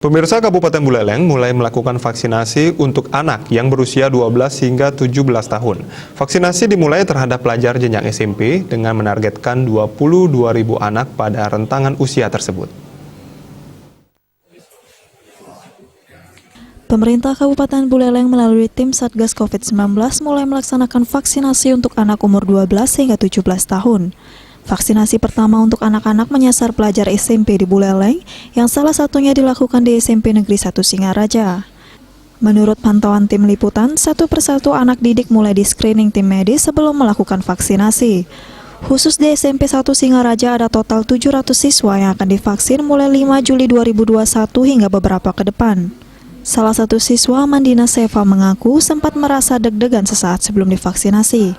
Pemirsa Kabupaten Buleleng mulai melakukan vaksinasi untuk anak yang berusia 12 hingga 17 tahun. Vaksinasi dimulai terhadap pelajar jenjang SMP dengan menargetkan 22.000 anak pada rentangan usia tersebut. Pemerintah Kabupaten Buleleng melalui tim Satgas COVID-19 mulai melaksanakan vaksinasi untuk anak umur 12 hingga 17 tahun. Vaksinasi pertama untuk anak-anak menyasar pelajar SMP di Buleleng yang salah satunya dilakukan di SMP Negeri 1 Singaraja. Menurut pantauan tim liputan, satu persatu anak didik mulai di-screening tim medis sebelum melakukan vaksinasi. Khusus di SMP 1 Singaraja ada total 700 siswa yang akan divaksin mulai 5 Juli 2021 hingga beberapa ke depan. Salah satu siswa, Mandina Seva, mengaku sempat merasa deg-degan sesaat sebelum divaksinasi.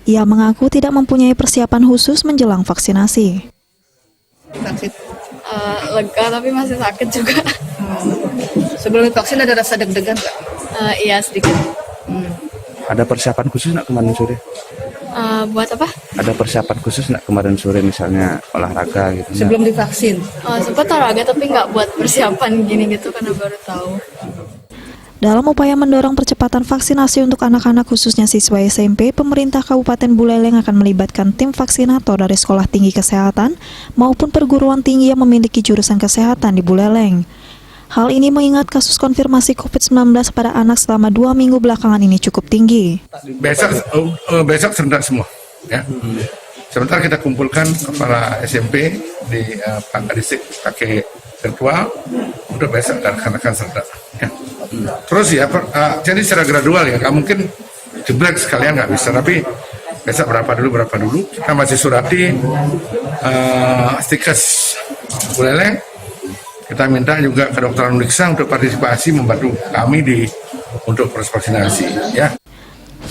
Ia mengaku tidak mempunyai persiapan khusus menjelang vaksinasi. Lega tapi masih sakit juga. Sebelum divaksin ada rasa deg-degan nggak? Iya sedikit. Ada persiapan khusus nggak kemarin sore? Buat apa? Ada persiapan khusus nggak kemarin sore, misalnya olahraga gitu? Sebelum divaksin? Sempat olahraga tapi nggak buat persiapan gini gitu karena baru tahu. Dalam upaya mendorong percepatan vaksinasi untuk anak-anak khususnya siswa SMP, pemerintah Kabupaten Buleleng akan melibatkan tim vaksinator dari sekolah tinggi kesehatan maupun perguruan tinggi yang memiliki jurusan kesehatan di Buleleng. Hal ini mengingat kasus konfirmasi COVID-19 pada anak selama 2 minggu belakangan ini cukup tinggi. Besok serentak semua. Ya. Sebentar kita kumpulkan kepala SMP di Pak Kadisik pakai virtual, udah besok akan serentak. Ya. Terus ya, jadi secara gradual ya, nggak mungkin jeblek sekalian nggak bisa, tapi besok berapa dulu, kita masih surati Stikes Buleleng, kita minta juga kedokteran Uniksa untuk partisipasi membantu kami untuk proses vaksinasi ya.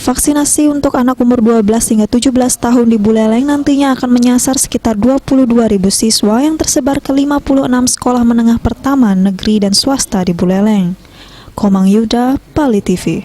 Vaksinasi untuk anak umur 12 hingga 17 tahun di Buleleng nantinya akan menyasar sekitar 22.000 siswa yang tersebar ke 56 sekolah menengah pertama negeri dan swasta di Buleleng. Komang Yuda, Bali TV.